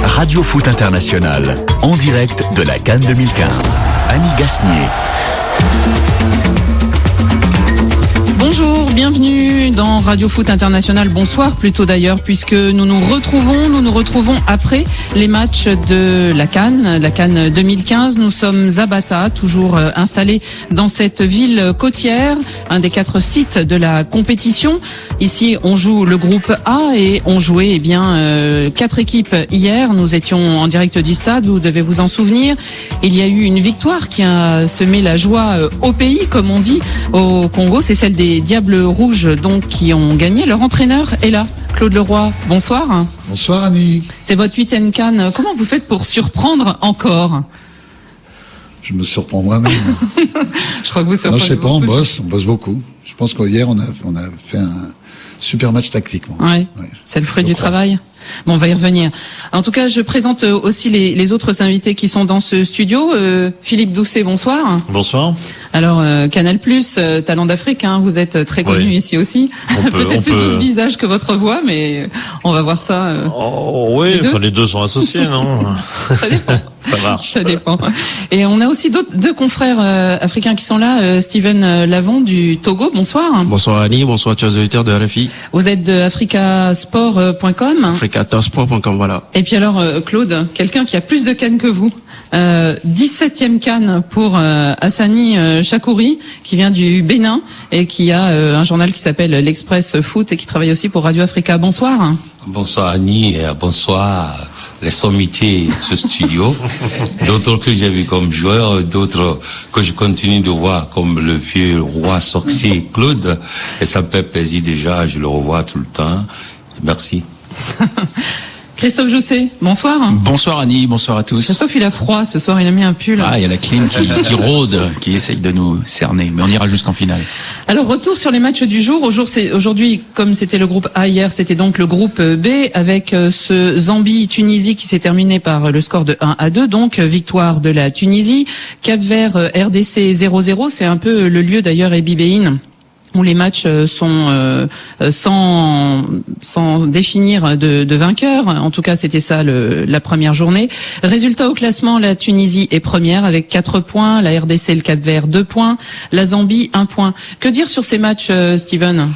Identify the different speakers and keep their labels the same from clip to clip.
Speaker 1: Radio Foot International, en direct de la CAN 2015. Annie Gasnier.
Speaker 2: Bonjour, bienvenue dans Radio Foot International. Bonsoir plutôt d'ailleurs, puisque nous nous retrouvons après les matchs de la CAN 2015. Nous sommes à Bata, toujours installés dans cette ville côtière, un des 4 sites de la compétition. Ici, on joue le groupe A et on jouait 4 équipes hier. Nous étions en direct du stade, vous devez vous en souvenir. Il y a eu une victoire qui a semé la joie au pays, comme on dit, au Congo. C'est celle des Diables Rouges donc qui ont gagné. Leur entraîneur est là, Claude Leroy. Bonsoir.
Speaker 3: Bonsoir Annie.
Speaker 2: C'est votre 8e CAN. Comment vous faites pour surprendre encore?
Speaker 3: Je me surprends moi-même.
Speaker 2: Je crois que vous surprenez.
Speaker 3: Non, je sais pas, on bosse beaucoup. Je pense qu'hier on a fait un super match tactiquement.
Speaker 2: Ouais. C'est le fruit du travail. Bon, on va y revenir. En tout cas, je présente aussi les autres invités qui sont dans ce studio. Philippe Doucet, bonsoir.
Speaker 4: Bonsoir.
Speaker 2: Alors, Canal+, Talent d'Afrique, hein, vous êtes très connu ici aussi. Peut-être plus ce visage que votre voix, mais on va voir ça.
Speaker 4: Les deux sont associés, non?
Speaker 2: Ça dépend.
Speaker 4: Ça marche.
Speaker 2: Ça dépend. Et on a aussi deux confrères africains qui sont là. Steven Lavon du Togo, bonsoir.
Speaker 5: Bonsoir Annie, bonsoir tous les auditeurs de RFI.
Speaker 2: Vous êtes de africasport.com.
Speaker 5: Africasport.com, voilà.
Speaker 2: Et puis alors, Claude, quelqu'un qui a plus de cannes que vous. 17e CAN pour Hassani Chakouri, qui vient du Bénin et qui a un journal qui s'appelle l'Express Foot et qui travaille aussi pour Radio Africa. Bonsoir.
Speaker 6: Bonsoir Annie, et bonsoir les sommités de ce studio. D'autres que j'ai vu comme joueurs, d'autres que je continue de voir comme le vieux roi sorcier Claude. Et ça me fait plaisir déjà, je le revois tout le temps. Merci.
Speaker 2: Christophe Jousset, bonsoir.
Speaker 7: Bonsoir Annie, bonsoir à tous.
Speaker 2: Christophe, il a froid ce soir, il a mis un pull.
Speaker 7: Ah, il y a la clim qui rôde, qui essaye de nous cerner, mais on ira jusqu'en finale.
Speaker 2: Alors, retour sur les matchs du jour. Aujourd'hui, comme c'était le groupe A hier, c'était donc le groupe B avec ce Zambie-Tunisie qui s'est terminé par le score de 1-2, donc victoire de la Tunisie. Cap-Vert RDC 0-0, c'est un peu le lieu d'ailleurs Ebibéine où les matchs sont sans définir de vainqueur. En tout cas, c'était ça la première journée. Résultat au classement, la Tunisie est première avec 4 points, la RDC et le Cap-Vert 2 points, la Zambie 1 point. Que dire sur ces matchs, Steven?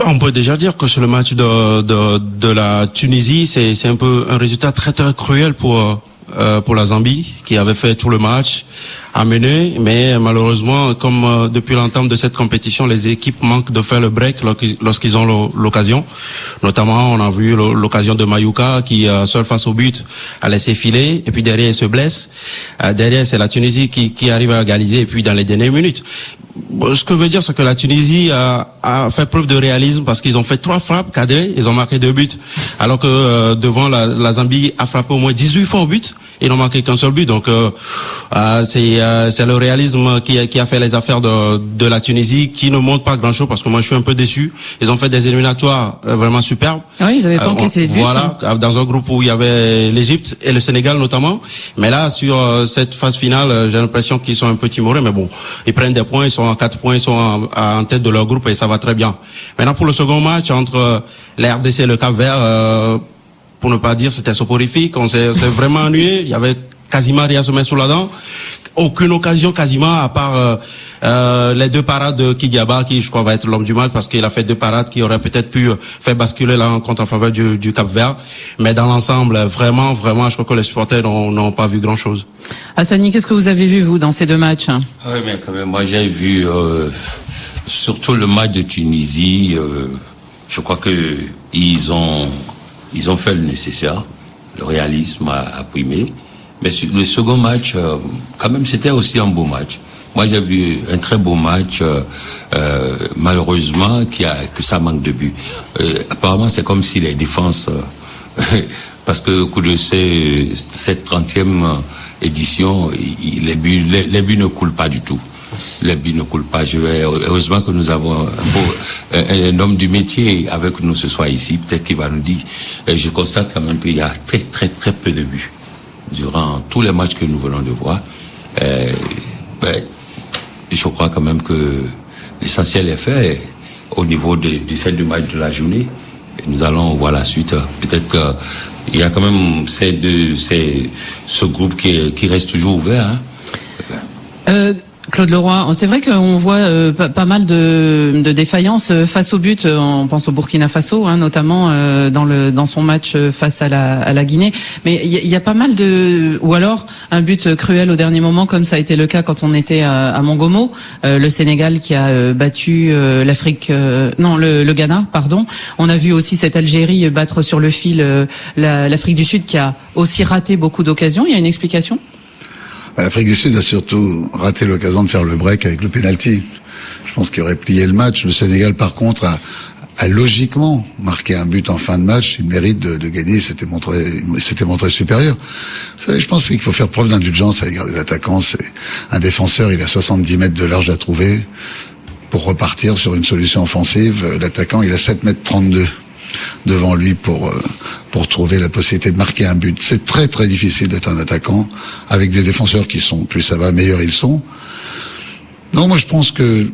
Speaker 5: On peut déjà dire que sur le match de la Tunisie, c'est un peu un résultat très très cruel pour la Zambie, qui avait fait tout le match à mener, mais malheureusement, comme depuis l'entame de cette compétition, les équipes manquent de faire le break lorsqu'ils ont l'occasion. Notamment, on a vu l'occasion de Mayuka qui, seul face au but, a laissé filer, et puis derrière, il se blesse. Derrière, c'est la Tunisie qui arrive à égaliser, et puis dans les dernières minutes. Ce que je veux dire, c'est que la Tunisie a fait preuve de réalisme parce qu'ils ont fait 3 frappes cadrées, ils ont marqué 2 buts, alors que devant la Zambie a frappé au moins 18 fois au but, ils n'ont marqué qu'un seul but. Donc c'est le réalisme qui a fait les affaires de la Tunisie, qui ne montre pas grand-chose parce que moi je suis un peu déçu. Ils ont fait des éliminatoires vraiment superbes.
Speaker 2: Oui, ils avaient pas encaissé de but.
Speaker 5: Voilà, dans un groupe où il y avait l'Égypte et le Sénégal notamment. Mais là, sur cette phase finale, j'ai l'impression qu'ils sont un peu timorés, mais bon, ils prennent des points, ils sont à 4 points, ils sont en tête de leur groupe et ça va très bien. Maintenant, pour le second match entre la RDC et le Cap-Vert, pour ne pas dire c'était soporifique, on s'est vraiment ennuyé, il y avait quasiment rien à se mettre sous la dent, aucune occasion quasiment à part les 2 parades de Kidiaba, qui je crois va être l'homme du match parce qu'il a fait 2 parades qui auraient peut-être pu faire basculer la rencontre en faveur du Cap-Vert, mais dans l'ensemble vraiment je crois que les supporters n'ont pas vu grand-chose.
Speaker 2: Hassani, qu'est-ce que vous avez vu vous dans ces 2 matchs?
Speaker 6: Oui, mais quand même, moi j'ai vu surtout le match de Tunisie. Je crois que ils ont fait le nécessaire, le réalisme a primé. Mais le second match, quand même, c'était aussi un beau match. Moi, j'ai vu un très beau match, malheureusement, que ça manque de buts. Apparemment, c'est comme si les défenses, parce que au cours de cette 30e édition, les buts ne coulent pas du tout. Les buts ne coulent pas. Heureusement que nous avons un homme du métier avec nous ce soir ici. Peut-être qu'il va nous dire. Je constate quand même qu'il y a très très très peu de buts durant tous les matchs que nous venons de voir. Je crois quand même que l'essentiel est fait au niveau de ces 2 matchs de la journée. Et nous allons voir la suite. Peut-être que il y a quand même ce groupe qui reste toujours ouvert. Hein.
Speaker 2: Claude Leroy, c'est vrai qu'on voit pas mal de défaillances face au but. On pense au Burkina Faso, hein, notamment dans son match face à la Guinée. Mais il y a pas mal ou alors un but cruel au dernier moment, comme ça a été le cas quand on était à Mongomo, le Sénégal qui a battu le Ghana, pardon. On a vu aussi cette Algérie battre sur le fil l'Afrique du Sud qui a aussi raté beaucoup d'occasions. Il y a une explication?
Speaker 3: L'Afrique du Sud a surtout raté l'occasion de faire le break avec le penalty. Je pense qu'il aurait plié le match. Le Sénégal, par contre, a logiquement marqué un but en fin de match. Il mérite de gagner. Il s'était montré supérieur. Vous savez, je pense qu'il faut faire preuve d'indulgence à l'égard des attaquants. C'est un défenseur, il a 70 mètres de large à trouver pour repartir sur une solution offensive. L'attaquant, il a 7 mètres 32 devant lui pour trouver la possibilité de marquer un but. C'est très très difficile d'être un attaquant avec des défenseurs qui sont, plus ça va, meilleurs ils sont. Non, moi je pense que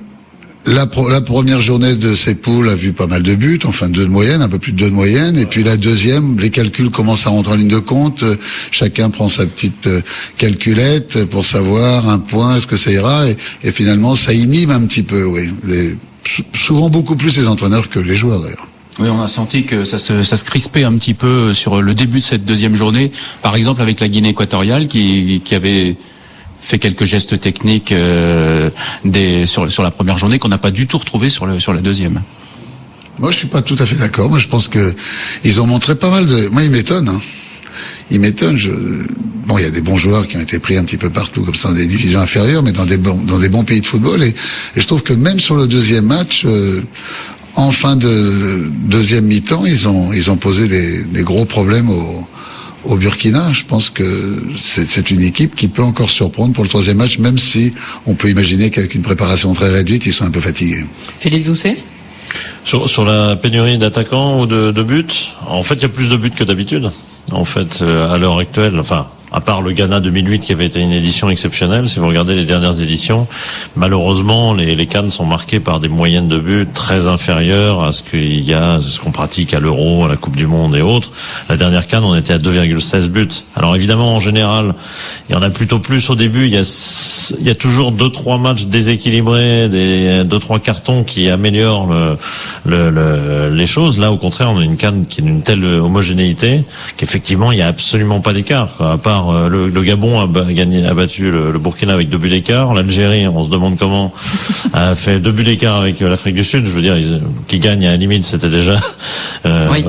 Speaker 3: la première journée de ces poules a vu pas mal de buts, enfin 2 de moyenne, un peu plus de 2 de moyenne, et puis la deuxième, les calculs commencent à rentrer en ligne de compte, chacun prend sa petite calculette pour savoir un point, est-ce que ça ira, et finalement ça inhibe un petit peu, oui. Souvent beaucoup plus les entraîneurs que les joueurs d'ailleurs.
Speaker 7: Oui, on a senti que ça se crispait un petit peu sur le début de cette deuxième journée. Par exemple, avec la Guinée équatoriale qui avait fait quelques gestes techniques sur la première journée qu'on n'a pas du tout retrouvé sur la deuxième.
Speaker 3: Moi, je suis pas tout à fait d'accord. Moi, je pense que ils ont montré pas mal de. Moi, ils m'étonnent. Hein. Ils m'étonnent. Bon, il y a des bons joueurs qui ont été pris un petit peu partout, comme ça, dans des divisions inférieures, mais dans des bons pays de football. Et je trouve que même sur le deuxième match. En fin de deuxième mi-temps, ils ont posé des gros problèmes au Burkina. Je pense que c'est une équipe qui peut encore surprendre pour le troisième match, même si on peut imaginer qu'avec une préparation très réduite, ils sont un peu fatigués.
Speaker 2: Philippe Doucet?
Speaker 4: Sur la pénurie d'attaquants ou de buts, en fait, il y a plus de buts que d'habitude. En fait, à l'heure actuelle, enfin, à part le Ghana 2008 qui avait été une édition exceptionnelle, si vous regardez les dernières éditions, malheureusement les CAN sont marquées par des moyennes de buts très inférieures à ce qu'on pratique à l'Euro, à la Coupe du Monde et autres. La dernière CAN, on était à 2,16 buts. Alors évidemment, en général, il y en a plutôt plus au début. Il y a toujours 2-3 matchs déséquilibrés, 2-3 cartons qui améliorent les choses. Là, au contraire, on a une CAN qui est d'une telle homogénéité qu'effectivement, il y a absolument pas d'écart, quoi. À part le Gabon a battu le Burkina avec 2 buts d'écart. L'Algérie, on se demande comment, a fait 2 buts d'écart avec l'Afrique du Sud. Je veux dire, qui gagne à la limite, c'était déjà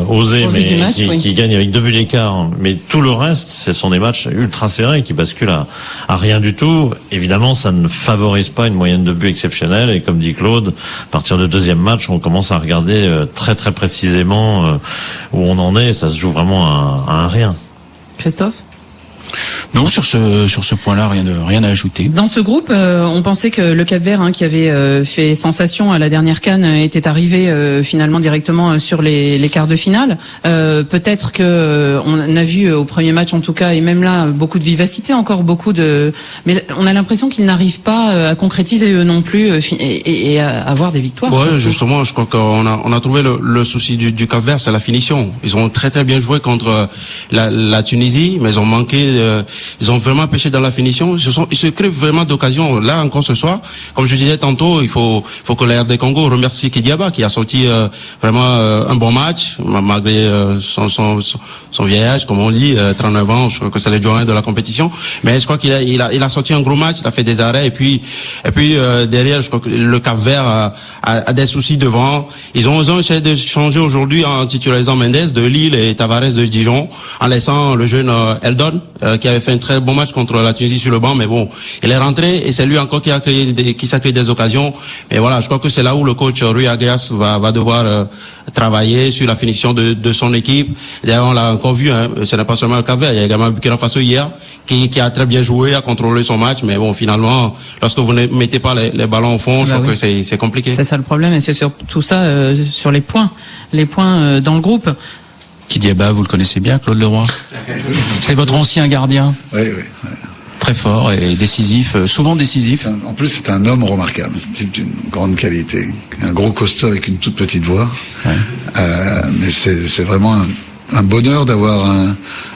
Speaker 4: osé, mais qui gagne avec 2 buts d'écart. Mais tout le reste, ce sont des matchs ultra serrés qui basculent à rien du tout. Évidemment, ça ne favorise pas une moyenne de buts exceptionnelle. Et comme dit Claude, à partir du deuxième match, on commence à regarder très très précisément où on en est. Ça se joue vraiment à un rien.
Speaker 2: Christophe?
Speaker 7: Non, sur ce point-là, rien à ajouter.
Speaker 2: Dans ce groupe, on pensait que le Cap-Vert, qui avait fait sensation à la dernière CAN, était arrivé finalement directement sur les quarts de finale. Peut-être que on a vu au premier match, en tout cas, et même là, beaucoup de vivacité, encore mais on a l'impression qu'ils n'arrivent pas à concrétiser eux non plus et à avoir des victoires.
Speaker 5: Ouais, justement, je crois qu'on a trouvé le souci du Cap-Vert, c'est la finition. Ils ont très très bien joué contre la Tunisie, mais ils ont manqué. Ils ont vraiment pêché dans la finition. Ils se créent vraiment d'occasions. Là encore ce soir, comme je disais tantôt, il faut que la RD Congo remercie Kidiaba qui a sorti vraiment un bon match malgré son vieil âge, comme on dit, 39 ans. Je crois que c'est le doyen de la compétition. Mais je crois qu'il a sorti un gros match. Il a fait des arrêts et puis derrière, je crois que le Cap-Vert a des soucis devant. Ils ont essayé de changer aujourd'hui en titularisant Mendes de Lille et Tavares de Dijon, en laissant le jeune Eldon qui avait fait un très bon match contre la Tunisie sur le banc, mais bon, il est rentré et c'est lui encore qui s'est créé des occasions. Mais voilà, je crois que c'est là où le coach Rui Arias va devoir travailler sur la finition de son équipe. D'ailleurs, on l'a encore vu, ce n'est pas seulement le Cap-Vert, il y a également Burkina Faso hier qui a très bien joué, a contrôlé son match, mais bon, finalement, lorsque vous ne mettez pas les ballons au fond, je crois que c'est compliqué.
Speaker 2: C'est ça le problème, et c'est surtout ça sur les points dans le groupe.
Speaker 7: Kidiaba, vous le connaissez bien, Claude Leroy? C'est votre ancien gardien.
Speaker 3: Oui.
Speaker 7: très fort et décisif, souvent décisif.
Speaker 3: En plus, c'est un homme remarquable, c'est un type d'une grande qualité, un gros costaud avec une toute petite voix. Ouais. Mais c'est vraiment un bonheur d'avoir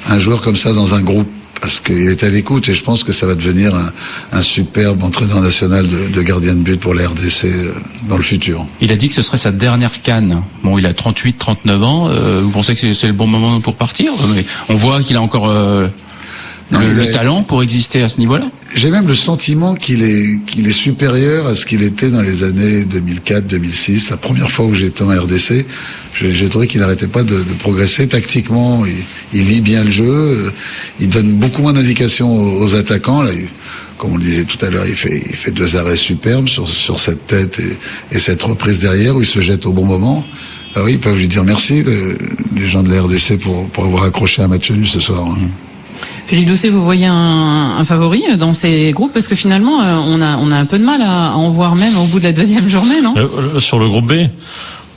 Speaker 3: un joueur comme ça dans un groupe, parce qu'il est à l'écoute, et je pense que ça va devenir un superbe entraîneur national de gardien de but pour la RDC dans le futur.
Speaker 7: Il a dit que ce serait sa dernière CAN. Bon, il a 38, 39 ans. Vous pensez que c'est le bon moment pour partir? Mais on voit qu'il a encore le talent pour exister à ce niveau-là.
Speaker 3: J'ai même le sentiment qu'il est supérieur à ce qu'il était dans les années 2004-2006. La première fois où j'étais en RDC, j'ai trouvé qu'il n'arrêtait pas de progresser tactiquement. Il lit bien le jeu. Il donne beaucoup moins d'indications aux attaquants. Là, comme on le disait tout à l'heure, il fait 2 arrêts superbes sur cette tête et cette reprise derrière où il se jette au bon moment. Alors oui, ils peuvent lui dire merci, les gens de la RDC, pour avoir accroché un match nul ce soir.
Speaker 2: Philippe Doucet, vous voyez un favori dans ces groupes, parce que finalement on a un peu de mal à en voir même au bout de la deuxième journée, non?
Speaker 4: Sur le groupe B,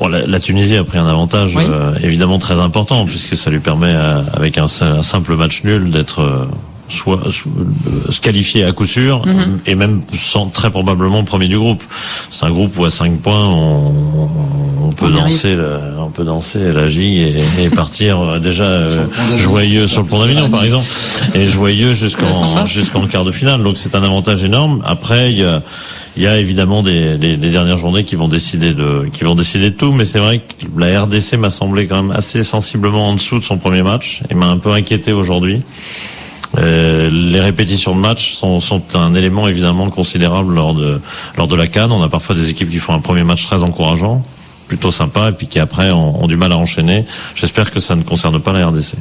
Speaker 4: bon, la Tunisie a pris un avantage oui. Évidemment très important, puisque ça lui permet avec un simple match nul d'être se qualifier à coup sûr, et même très probablement premier du groupe. C'est un groupe où à 5 points on peut danser la gigue et partir déjà joyeux sur le pont d'Avignon par exemple, et joyeux jusqu'en quart de finale. Donc c'est un avantage énorme. Après il y a évidemment des dernières journées qui vont décider de tout, mais c'est vrai que la RDC m'a semblé quand même assez sensiblement en dessous de son premier match et m'a un peu inquiété aujourd'hui. Les répétitions de match sont un élément évidemment considérable lors de la CAN. On a parfois des équipes qui font un premier match très encourageant, plutôt sympa, et puis qui après ont du mal à enchaîner. J'espère que ça ne concerne pas la RDC.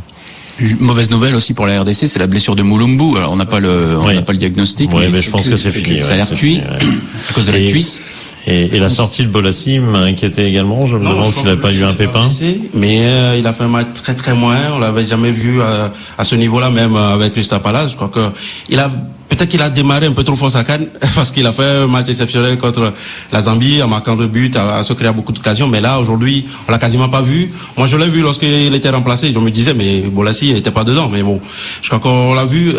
Speaker 7: Mauvaise nouvelle aussi pour la RDC, c'est la blessure de Moulumbu. Alors on n'a pas le diagnostic.
Speaker 4: Oui, mais je pense que c'est fini.
Speaker 7: Ça a l'air cuit à cause de la cuisse.
Speaker 4: Et la sortie de Bolassi m'a inquiété également. Je me demande s'il n'a pas eu un pépin.
Speaker 5: Mais il a fait un match très très moyen. On l'avait jamais vu à ce niveau-là, même avec Crystal Palace. Je crois que peut-être qu'il a démarré un peu trop fort sa CAN, parce qu'il a fait un match exceptionnel contre la Zambie en marquant 2 buts, à se créer beaucoup d'occasions. Mais là, aujourd'hui, on l'a quasiment pas vu. Moi, je l'ai vu lorsqu'il était remplacé. Je me disais, mais Bolassi n'était pas dedans. Mais bon, je crois qu'on l'a vu.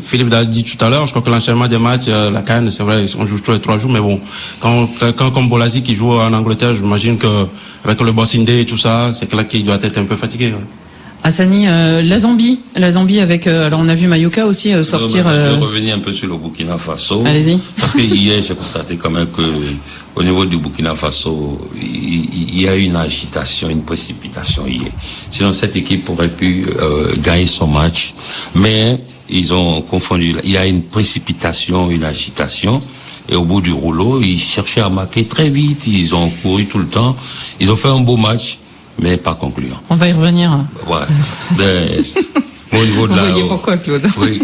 Speaker 5: Philippe l'a dit tout à l'heure. Je crois que l'enchaînement des matchs, la CAN, c'est vrai, on joue tous les 3 jours. Mais bon, quand comme Bolassi qui joue en Angleterre, j'imagine que avec le Boxing Day et tout ça, c'est là qu'il doit être un peu fatigué. Ouais.
Speaker 2: Hassani, la Zambie avec alors on a vu Mayuka aussi sortir.
Speaker 6: Je vais revenir un peu sur le Burkina Faso.
Speaker 2: Allez-y.
Speaker 6: Parce que hier j'ai constaté quand même que au niveau du Burkina Faso, il y a une agitation, une précipitation hier. Sinon cette équipe aurait pu gagner son match, mais ils ont confondu. Il y a une précipitation, une agitation. Et au bout du rouleau, ils cherchaient à marquer très vite. Ils ont couru tout le temps. Ils ont fait un beau match, mais pas concluant.
Speaker 2: On va y revenir.
Speaker 6: Ouais. Au niveau de
Speaker 2: Vous voyez pourquoi, Claude?
Speaker 6: Oui.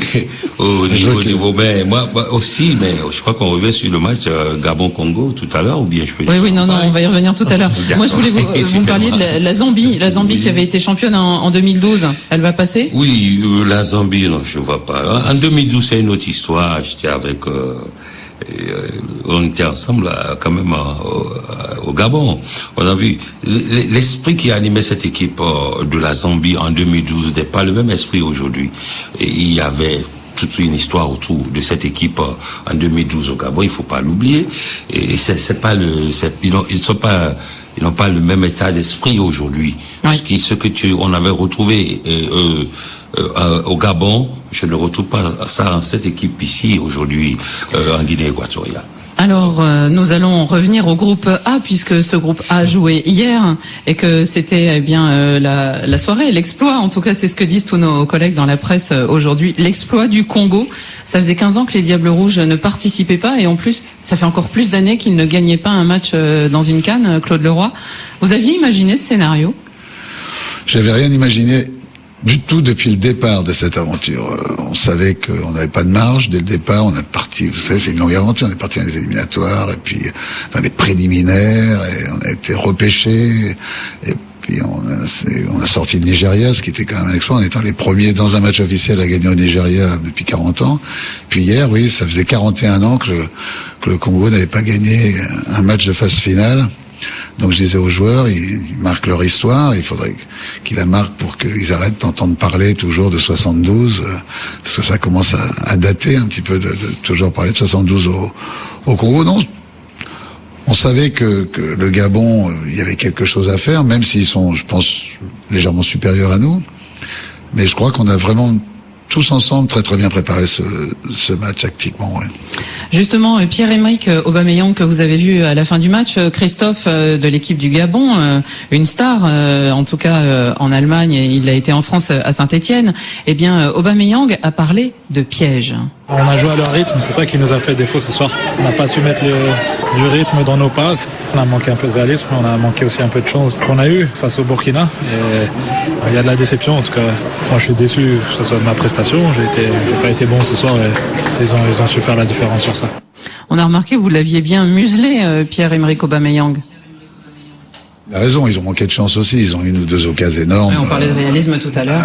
Speaker 6: Au niveau, mais moi aussi, mais je crois qu'on revient sur le match Gabon-Congo tout à l'heure, ou bien je peux dire.
Speaker 2: Oui, non, on va y revenir tout à l'heure. Moi, je voulais vous parler de la Zambie. La Zambie qui avait été championne en 2012. Elle va passer?
Speaker 6: Oui, la Zambie, non, je vois pas. En 2012, c'est une autre histoire. J'étais avec, on était ensemble quand même au Gabon. On a vu l'esprit qui animait cette équipe de la Zambie en 2012 n'est pas le même esprit aujourd'hui. Et il y avait toute une histoire autour de cette équipe en 2012 au Gabon, il faut pas l'oublier. Et c'est pas ils n'ont pas le même état d'esprit aujourd'hui. Oui. On avait retrouvé au Gabon, je ne retrouve pas ça dans cette équipe ici aujourd'hui en Guinée équatoriale.
Speaker 2: Alors, nous allons revenir au groupe A, puisque ce groupe A jouait hier et que c'était la soirée, l'exploit. En tout cas, c'est ce que disent tous nos collègues dans la presse aujourd'hui. L'exploit du Congo. Ça faisait 15 ans que les Diables Rouges ne participaient pas, et en plus, ça fait encore plus d'années qu'ils ne gagnaient pas un match dans une CAN. Claude Leroy, vous aviez imaginé ce scénario?
Speaker 3: J'avais rien imaginé du tout depuis le départ de cette aventure. On savait qu'on n'avait pas de marge dès le départ. On est parti, vous savez, c'est une longue aventure. On est parti dans les éliminatoires et puis dans les préliminaires, et on a été repêchés. Et puis on a sorti le Nigeria, ce qui était quand même un exploit, en étant les premiers dans un match officiel à gagner au Nigeria depuis 40 ans. Puis hier, oui, ça faisait 41 ans que le Congo n'avait pas gagné un match de phase finale. Donc je disais aux joueurs, ils marquent leur histoire, il faudrait qu'ils la marquent pour qu'ils arrêtent d'entendre parler toujours de 72, parce que ça commence à dater un petit peu de toujours parler de 72 au Congo. Non, on savait que le Gabon, il y avait quelque chose à faire, même s'ils sont, je pense, légèrement supérieurs à nous. Mais je crois qu'on a vraiment tous ensemble très bien préparé ce match tactiquement. Ouais.
Speaker 2: Justement, Pierre-Emerick Aubameyang que vous avez vu à la fin du match, Christophe de l'équipe du Gabon, une star, en tout cas en Allemagne, il a été en France à Saint-Étienne. Eh bien, Aubameyang a parlé de piège.
Speaker 8: On a joué à leur rythme, c'est ça qui nous a fait défaut ce soir. On n'a pas su mettre du rythme dans nos passes. On a manqué un peu de réalisme, on a manqué aussi un peu de chance qu'on a eu face au Burkina. Et il y a de la déception, en tout cas. Moi, je suis déçu que ce soit de ma prestation. J'ai pas été bon ce soir et ils ont su faire la différence sur ça.
Speaker 2: On a remarqué, vous l'aviez bien muselé, Pierre-Emerick Aubameyang.
Speaker 3: Il a raison, ils ont manqué de chance aussi. Ils ont eu une ou deux occasions énormes.
Speaker 2: Ouais, on parlait de réalisme tout à l'heure.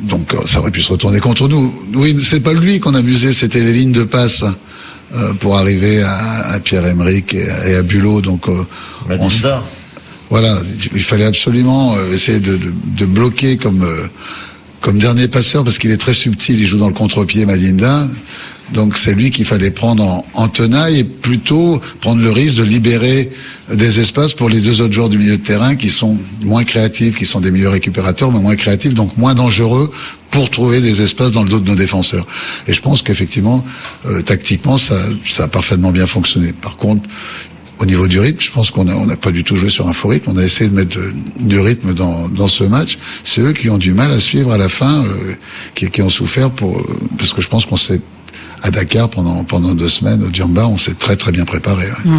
Speaker 3: Donc ça aurait pu se retourner contre nous. Oui, c'est pas lui qu'on a musé, c'était les lignes de passe pour arriver à Pierre-Emerick et à Bulot. Donc voilà, il fallait absolument essayer de bloquer comme dernier passeur, parce qu'il est très subtil, il joue dans le contre-pied, Madinda. Donc c'est lui qu'il fallait prendre en tenaille et plutôt prendre le risque de libérer des espaces pour les deux autres joueurs du milieu de terrain qui sont moins créatifs, qui sont des meilleurs récupérateurs, mais moins créatifs, donc moins dangereux pour trouver des espaces dans le dos de nos défenseurs. Et je pense qu'effectivement, tactiquement, ça a parfaitement bien fonctionné. Par contre, au niveau du rythme, je pense qu'on n'a pas du tout joué sur un faux rythme. On a essayé de mettre du rythme dans ce match. C'est eux qui ont du mal à suivre à la fin, qui ont souffert parce que je pense qu'on s'est à Dakar pendant 2 semaines au Djamba, on s'est très bien préparé. Ouais.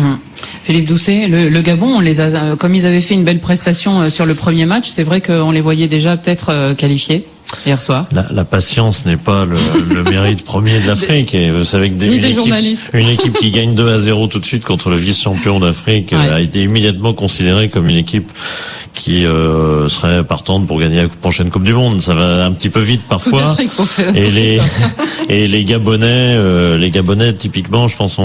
Speaker 2: Philippe Doucet, le Gabon, on les a, comme ils avaient fait une belle prestation sur le premier match, c'est vrai qu'on les voyait déjà peut-être qualifiés hier soir.
Speaker 4: La patience n'est pas le mérite premier de l'Afrique. Et vous savez que une équipe qui gagne 2-0 tout de suite contre le vice-champion d'Afrique a été immédiatement considérée comme une équipe qui serait partante pour gagner la prochaine Coupe du Monde. Ça va un petit peu vite parfois. Et les Gabonais typiquement, je pense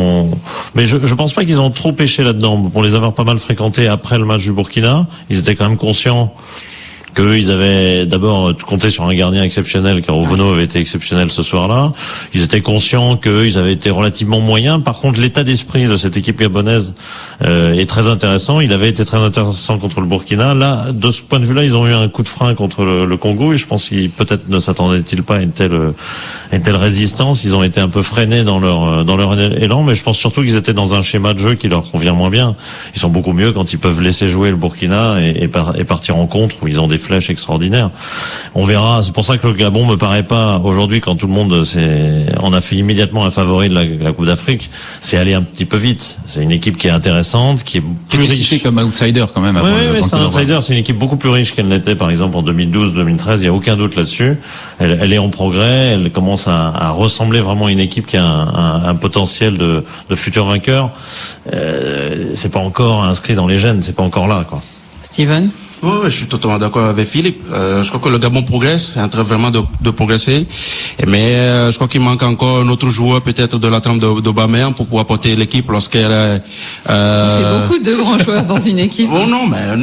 Speaker 4: mais je pense pas qu'ils ont trop pêché là-dedans. Pour les avoir pas mal fréquentés après le match du Burkina, ils étaient quand même conscients qu'ils avaient d'abord compté sur un gardien exceptionnel, car Ovono avait été exceptionnel ce soir-là. Ils étaient conscients qu'ils avaient été relativement moyens. Par contre, l'état d'esprit de cette équipe gabonaise est très intéressant. Il avait été très intéressant contre le Burkina. Là, de ce point de vue-là, ils ont eu un coup de frein contre le Congo, et je pense qu'ils peut-être ne s'attendaient-ils pas à une telle résistance. Ils ont été un peu freinés dans leur élan, mais je pense surtout qu'ils étaient dans un schéma de jeu qui leur convient moins bien. Ils sont beaucoup mieux quand ils peuvent laisser jouer le Burkina et partir en contre, où ils ont des flèches extraordinaires. On verra. C'est pour ça que le Gabon me paraît pas aujourd'hui, quand tout le monde on a fait immédiatement un favori de la Coupe d'Afrique, c'est aller un petit peu vite. C'est une équipe qui est intéressante, qui est plus riche
Speaker 7: comme outsider quand même.
Speaker 4: Oui, c'est un outsider. C'est une équipe beaucoup plus riche qu'elle n'était par exemple en 2012-2013. Il y a aucun doute là-dessus. Elle est en progrès. Elle commence à ressembler vraiment à une équipe qui a un potentiel de futur vainqueur. C'est pas encore inscrit dans les gènes. C'est pas encore là, quoi.
Speaker 2: Steven?
Speaker 5: Oui, je suis totalement d'accord avec Philippe. Je crois que le Gabon progresse, est en train vraiment de progresser. Mais je crois qu'il manque encore un autre joueur, peut-être de la trempe d'Aubameyang, pour pouvoir porter l'équipe lorsqu'elle
Speaker 2: Ça fait beaucoup de grands joueurs dans une équipe.
Speaker 5: Oh non, mais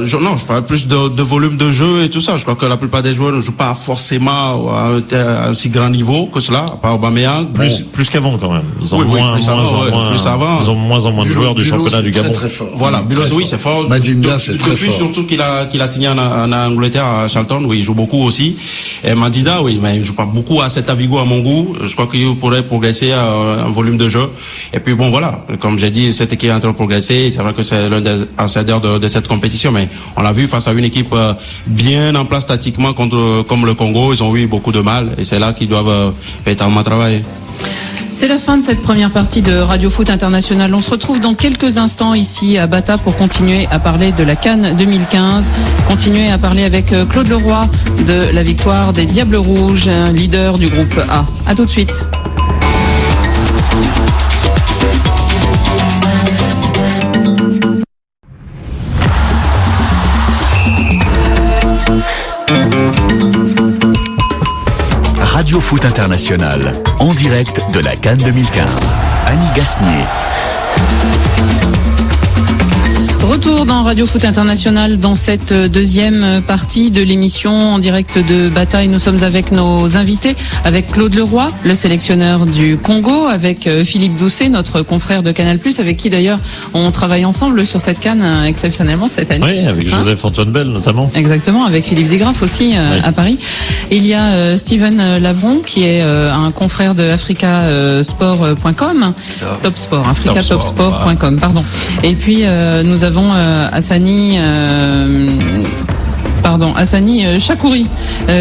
Speaker 5: je parle plus de volume de jeu et tout ça. Je crois que la plupart des joueurs ne jouent pas forcément à un si grand niveau que cela, à part Aubameyang.
Speaker 4: Plus qu'avant quand même. Ils ont
Speaker 5: ils
Speaker 4: ont moins en moins de joueurs du championnat du Gabon.
Speaker 3: Très fort.
Speaker 5: Voilà, Bulot, oui, c'est fort.
Speaker 3: Madinda, c'est très fort.
Speaker 5: Surtout qu'il a signé en Angleterre à Charlton, oui, il joue beaucoup aussi. Et Madinda, oui, mais il joue pas beaucoup à cet Avigo à mon goût. Je crois qu'il pourrait progresser en volume de jeu. Et puis bon, voilà, comme j'ai dit, cette équipe est en train de progresser. C'est vrai que c'est l'un des outsiders de cette compétition, mais on l'a vu face à une équipe bien en place tactiquement comme le Congo. Ils ont eu beaucoup de mal, et c'est là qu'ils doivent véritablement travailler.
Speaker 2: C'est la fin de cette première partie de Radio Foot International. On se retrouve dans quelques instants ici à Bata pour continuer à parler de la CAN 2015, continuer à parler avec Claude Leroy de la victoire des Diables Rouges, leader du groupe A. À tout de suite.
Speaker 1: Radio Foot International, en direct de la CAN 2015. Annie Gasnier.
Speaker 2: Retour dans Radio Foot International dans cette deuxième partie de l'émission en direct de Bataille. Nous sommes avec nos invités, avec Claude Leroy, le sélectionneur du Congo, avec Philippe Doucet, notre confrère de Canal+, avec qui d'ailleurs on travaille ensemble sur cette CAN exceptionnellement cette année.
Speaker 4: Oui, avec Joseph-Antoine Bell notamment.
Speaker 2: Exactement, avec Philippe Zigraf aussi à Paris. Il y a Steven Lavron qui est un confrère de africasport.com. Top Sport, africatopsport.com, pardon. Et puis nous avons Hassani Chakouri,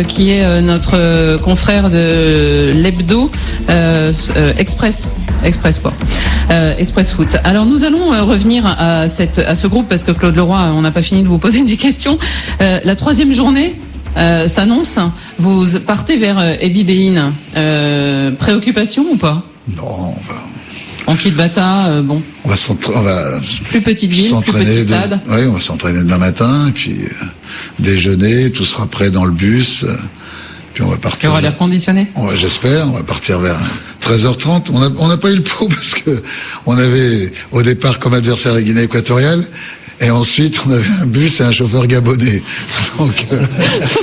Speaker 2: qui est notre confrère de l'hebdo Express Sport, Express Foot. Alors nous allons revenir à ce groupe parce que Claude Leroy, on n'a pas fini de vous poser des questions. La troisième journée s'annonce. Vous partez vers Ebi Bein. Préoccupation ou pas?
Speaker 3: Non.
Speaker 2: On quitte Bata, bon.
Speaker 3: On va
Speaker 2: plus petite ville, plus petit stade.
Speaker 3: Oui, on va s'entraîner demain matin, et puis déjeuner, tout sera prêt dans le bus, puis on va partir.
Speaker 2: Il y aura l'air conditionné.
Speaker 3: J'espère, on va partir vers 13h30. On n'a pas eu le pot parce que on avait au départ comme adversaire la Guinée équatoriale. Et ensuite, on avait un bus et un chauffeur gabonais. Donc,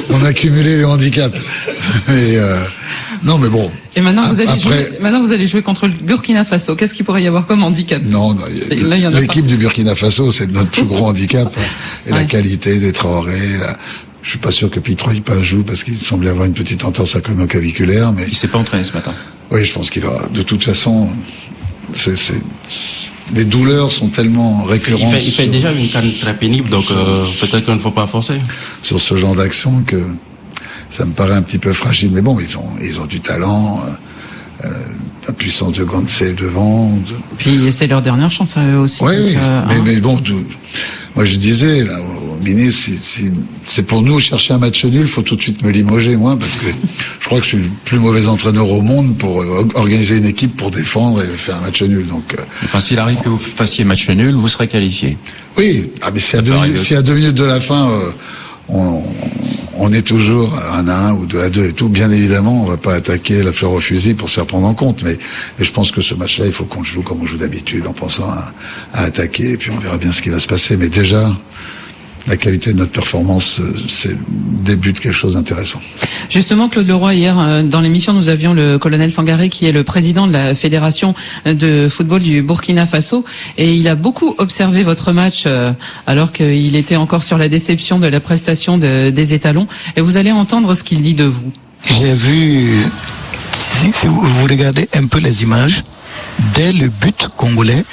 Speaker 3: on a cumulé les handicaps. Mais non, mais bon.
Speaker 2: Et maintenant, vous allez jouer contre le Burkina Faso. Qu'est-ce qu'il pourrait y avoir comme handicap?
Speaker 3: Non, l'équipe du Burkina Faso, c'est notre plus gros handicap. Et la qualité des Traoré. Je suis pas sûr que Pitroipa joue parce qu'il semblait avoir une petite entorse acromioclaviculaire. Mais
Speaker 7: il s'est pas entraîné ce matin.
Speaker 3: Oui, je pense qu'il aura. De toute façon, les douleurs sont tellement récurrentes.
Speaker 5: Il fait déjà une canne très pénible, donc peut-être qu'il ne faut pas forcer.
Speaker 3: Sur ce genre d'action que ça me paraît un petit peu fragile. Mais bon, ils ont du talent, la puissance de Gansé devant.
Speaker 2: Puis c'est leur dernière chance à eux aussi.
Speaker 3: Oui, mais bon, moi je disais là au ministre, c'est pour nous chercher un match nul, faut tout de suite me limoger moi parce que je crois que je suis le plus mauvais entraîneur au monde pour organiser une équipe pour défendre et faire un match nul. Donc,
Speaker 7: enfin, s'il arrive que vous fassiez match nul, vous serez qualifié.
Speaker 3: Oui, mais si à 2 minutes de la fin, on est toujours à 1-1 ou 2-2 et tout. Bien évidemment, on va pas attaquer la fleur au fusil pour se faire prendre en compte. Mais je pense que ce match-là, il faut qu'on joue comme on joue d'habitude, en pensant à attaquer. Et puis on verra bien ce qui va se passer. Mais déjà, la qualité de notre performance, c'est le début de quelque chose d'intéressant.
Speaker 2: Justement, Claude Leroy, hier, dans l'émission, nous avions le colonel Sangaré, qui est le président de la fédération de football du Burkina Faso, et il a beaucoup observé votre match, alors qu'il était encore sur la déception de la prestation des étalons, et vous allez entendre ce qu'il dit de vous.
Speaker 9: J'ai vu, si vous regardez un peu les images, dès le but congolais,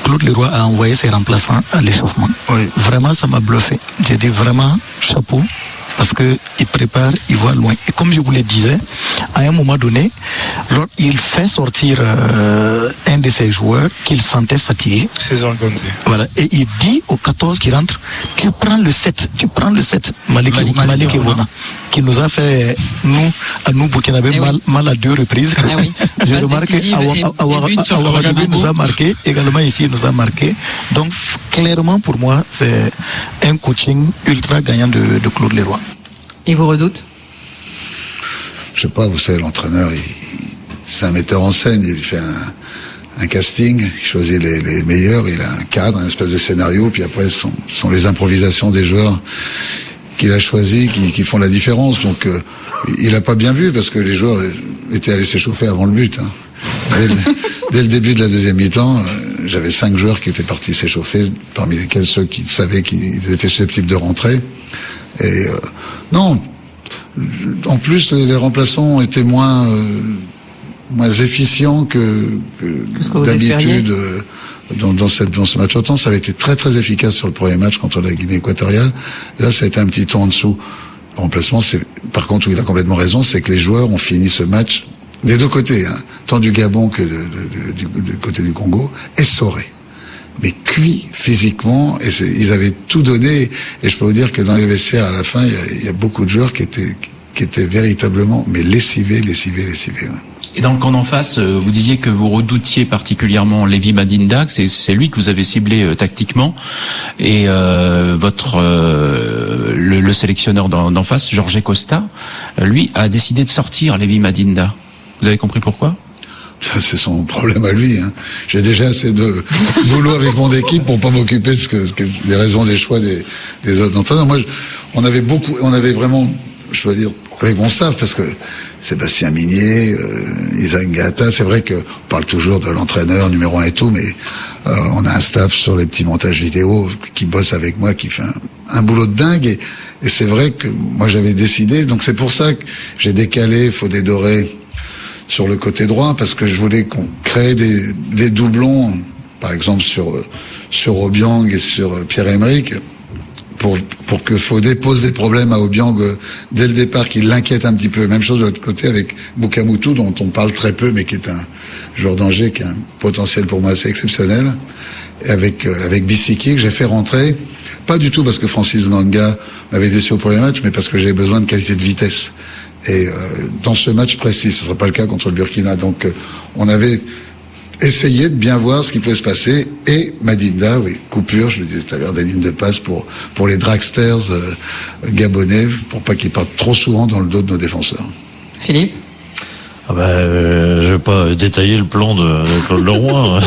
Speaker 9: Claude Leroy a envoyé ses remplaçants à l'échauffement. Oui. Vraiment, ça m'a bluffé. J'ai dit vraiment chapeau, parce que il prépare, il voit loin. Et comme je vous le disais, à un moment donné, il fait sortir un de ses joueurs qu'il sentait fatigué.
Speaker 10: César Gondé.
Speaker 9: Voilà. Et il dit au 14 qui rentre, tu prends le 7, Malik Evona, qui nous a fait, nous Burkinabé, mal à 2 reprises.
Speaker 2: Ah oui.
Speaker 9: J'ai remarqué, Ouagadougou nous a marqué, également ici il nous a marqué. Donc, clairement pour moi, c'est un coaching ultra gagnant de Claude Leroy.
Speaker 2: Il vous redoute?
Speaker 3: Je sais pas, vous savez, l'entraîneur, c'est un metteur en scène, il fait un casting, il choisit les meilleurs, il a un cadre, un espèce de scénario, puis après, ce sont les improvisations des joueurs qu'il a choisis qui font la différence. Donc, il a pas bien vu, parce que les joueurs étaient allés s'échauffer avant le but. Hein. Dès le début de la deuxième mi-temps, j'avais 5 joueurs qui étaient partis s'échauffer, parmi lesquels ceux qui savaient qu'ils étaient susceptibles de rentrer. Et non, en plus les remplaçants étaient moins efficients que d'habitude dans ce match. Autant ça avait été très très efficace sur le premier match contre la Guinée équatoriale. Et là, ça a été un petit ton en dessous. Le remplacement, par contre où il a complètement raison, c'est que les joueurs ont fini ce match des deux côtés, hein, tant du Gabon que du côté du Congo, essorés. Mais cuits physiquement, et ils avaient tout donné, et je peux vous dire que dans les vestiaires à la fin, il y a beaucoup de joueurs qui étaient véritablement, mais lessivés. Ouais.
Speaker 7: Et dans le camp d'en face, vous disiez que vous redoutiez particulièrement Lévi Madinda, c'est lui que vous avez ciblé tactiquement, et le sélectionneur d'en face, Jorge Costa, lui, a décidé de sortir Lévi Madinda. Vous avez compris pourquoi?
Speaker 3: Ça, c'est son problème à lui. Hein. J'ai déjà assez de boulot avec mon équipe pour pas m'occuper des raisons des choix des autres entraîneurs. Moi, on avait vraiment, je dois dire, avec mon staff, parce que Sébastien Minier, Isaac Gata, c'est vrai que on parle toujours de l'entraîneur numéro 1 et tout, mais on a un staff sur les petits montages vidéo qui bosse avec moi, qui fait un boulot de dingue, et c'est vrai que moi j'avais décidé, donc c'est pour ça que j'ai décalé Fodé Doré sur le côté droit, parce que je voulais qu'on crée des doublons, par exemple sur Obiang et sur Pierre-Emerick, pour que Fodé pose des problèmes à Obiang dès le départ, qu'il l'inquiète un petit peu. Même chose de l'autre côté avec Bukamutu, dont on parle très peu, mais qui est un joueur d'Angers, qui a un potentiel pour moi assez exceptionnel. Et avec Bissiki, que j'ai fait rentrer, pas du tout parce que Francis Nganga m'avait déçu au premier match, mais parce que j'avais besoin de qualité de vitesse. Et dans ce match précis, ce ne sera pas le cas contre le Burkina. Donc on avait essayé de bien voir ce qui pouvait se passer. Et Madinda, oui, coupure, je le disais tout à l'heure, des lignes de passe pour les dragsters gabonais, pour pas qu'ils partent trop souvent dans le dos de nos défenseurs.
Speaker 2: Philippe?
Speaker 4: Je vais pas détailler le plan de Claude Leroy.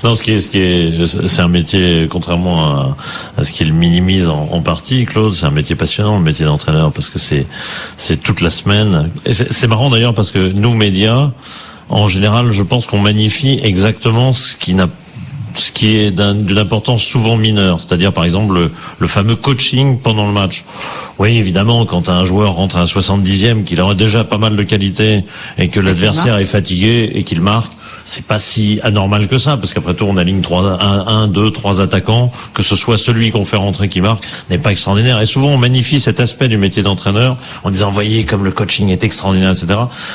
Speaker 4: Non, c'est un métier, contrairement à ce qu'il minimise en partie, Claude, c'est un métier passionnant, le métier d'entraîneur, parce que c'est toute la semaine. Et c'est marrant d'ailleurs, parce que nous, médias, en général, je pense qu'on magnifie exactement ce qui est d'une importance souvent mineure, c'est-à-dire par exemple le fameux coaching pendant le match. Oui, évidemment, quand un joueur rentre à un 70e, qu'il aurait déjà pas mal de qualité et que l'adversaire est fatigué et qu'il marque, c'est pas si anormal que ça, parce qu'après tout, on aligne 3 attaquants, que ce soit celui qu'on fait rentrer qui marque, n'est pas extraordinaire. Et souvent, on magnifie cet aspect du métier d'entraîneur en disant, voyez, comme le coaching est extraordinaire, etc.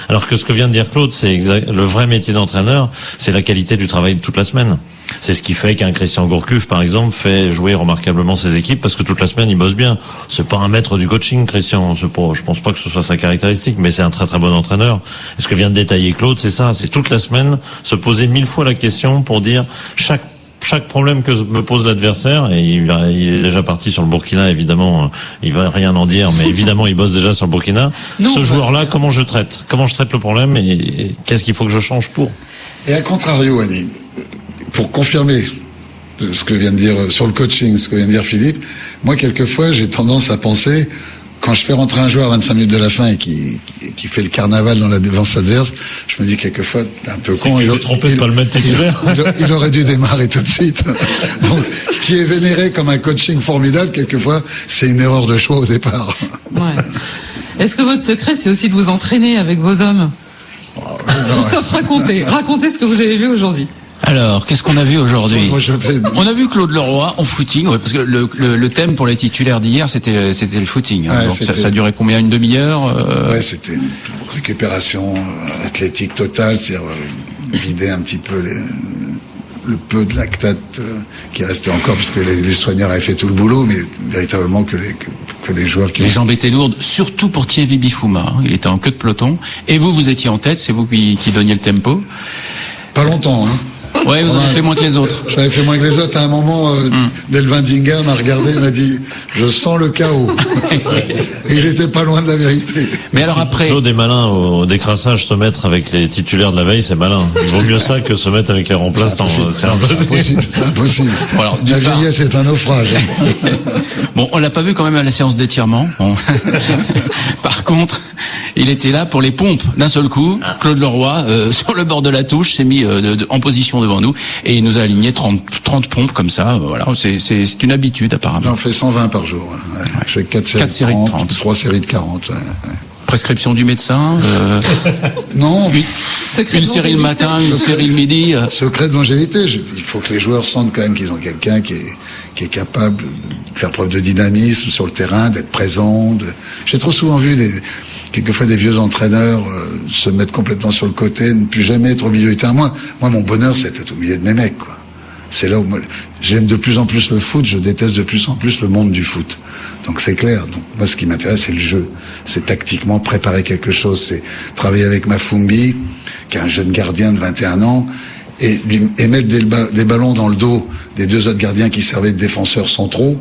Speaker 4: Alors que ce que vient de dire Claude, c'est le vrai métier d'entraîneur, c'est la qualité du travail de toute la semaine. C'est ce qui fait qu'un Christian Gourcuff, par exemple, fait jouer remarquablement ses équipes, parce que toute la semaine, il bosse bien. C'est pas un maître du coaching, Christian. Je pense pas que ce soit sa caractéristique, mais c'est un très très bon entraîneur. Et ce que vient de détailler Claude, c'est ça. C'est toute la semaine se poser 1000 fois la question pour dire chaque problème que me pose l'adversaire, et il est déjà parti sur le Burkina, évidemment, il va rien en dire, mais évidemment, il bosse déjà sur le Burkina. Ce joueur-là, comment je traite le problème, et qu'est-ce qu'il faut que je change pour?
Speaker 3: Et à contrario, Annie, pour confirmer ce que vient de dire sur le coaching, ce que vient de dire Philippe, moi, quelquefois, j'ai tendance à penser, quand je fais rentrer un joueur à 25 minutes de la fin et qui fait le carnaval dans la défense adverse, je me dis quelquefois, un peu con, il aurait dû démarrer tout de suite. Donc, ce qui est vénéré comme un coaching formidable, quelquefois, c'est une erreur de choix au départ.
Speaker 2: Ouais. Est-ce que votre secret, c'est aussi de vous entraîner avec vos hommes? Christophe, racontez ce que vous avez vu aujourd'hui.
Speaker 7: Alors, qu'est-ce qu'on a vu aujourd'hui? On a vu Claude Leroy en footing, ouais, parce que le thème pour les titulaires d'hier, c'était le footing. Hein.
Speaker 3: Ouais,
Speaker 7: donc ça durait combien, une demi-heure?
Speaker 3: Ouais, c'était une récupération athlétique totale, c'est-à-dire vider un petit peu le peu de lactate qui restait encore, parce que les soigneurs avaient fait tout le boulot, mais véritablement que les joueurs
Speaker 7: les jambes étaient lourdes, surtout pour Thierry Bifouma. Il était en queue de peloton. Et vous étiez en tête, c'est vous qui donniez le tempo.
Speaker 3: Pas longtemps, hein.
Speaker 7: Ouais, vous en avez fait moins que les autres.
Speaker 3: J'avais fait moins que les autres. À un moment, Delvin Dinga m'a regardé et m'a dit, je sens le chaos. Et il était pas loin de la vérité.
Speaker 7: Mais alors après.
Speaker 4: Claude est malin au décrassage, se mettre avec les titulaires de la veille, c'est malin. Il vaut mieux ça que se mettre avec les remplaçants.
Speaker 3: C'est impossible. C'est impossible.
Speaker 7: Bon, alors,
Speaker 3: la vieillesse est un naufrage.
Speaker 7: Bon, on l'a pas vu quand même à la séance d'étirement. Bon. Par contre, il était là pour les pompes. D'un seul coup, Claude Leroy, sur le bord de la touche, s'est mis en position devant nous et il nous a aligné 30 pompes comme ça. Voilà, c'est une habitude apparemment.
Speaker 3: J'en fais 120 par jour. Ouais. Je fais 4 séries de 30, 3 séries de 40. Ouais.
Speaker 7: Prescription du médecin.
Speaker 3: Non.
Speaker 7: Une série le matin, une série le midi.
Speaker 3: Secret de longévité. Il faut que les joueurs sentent quand même qu'ils ont quelqu'un qui est capable de faire preuve de dynamisme sur le terrain, d'être présent. J'ai trop souvent vu quelquefois des vieux entraîneurs se mettre complètement sur le côté, ne plus jamais être au milieu du terrain. Moi, mon bonheur, c'est d'être au milieu de mes mecs, quoi. C'est là où j'aime de plus en plus le foot, je déteste de plus en plus le monde du foot. Donc c'est clair. Donc moi, ce qui m'intéresse, c'est le jeu. C'est tactiquement préparer quelque chose. C'est travailler avec Mafumbi, qui est un jeune gardien de 21 ans, et mettre des ballons dans le dos des deux autres gardiens qui servaient de défenseurs centraux,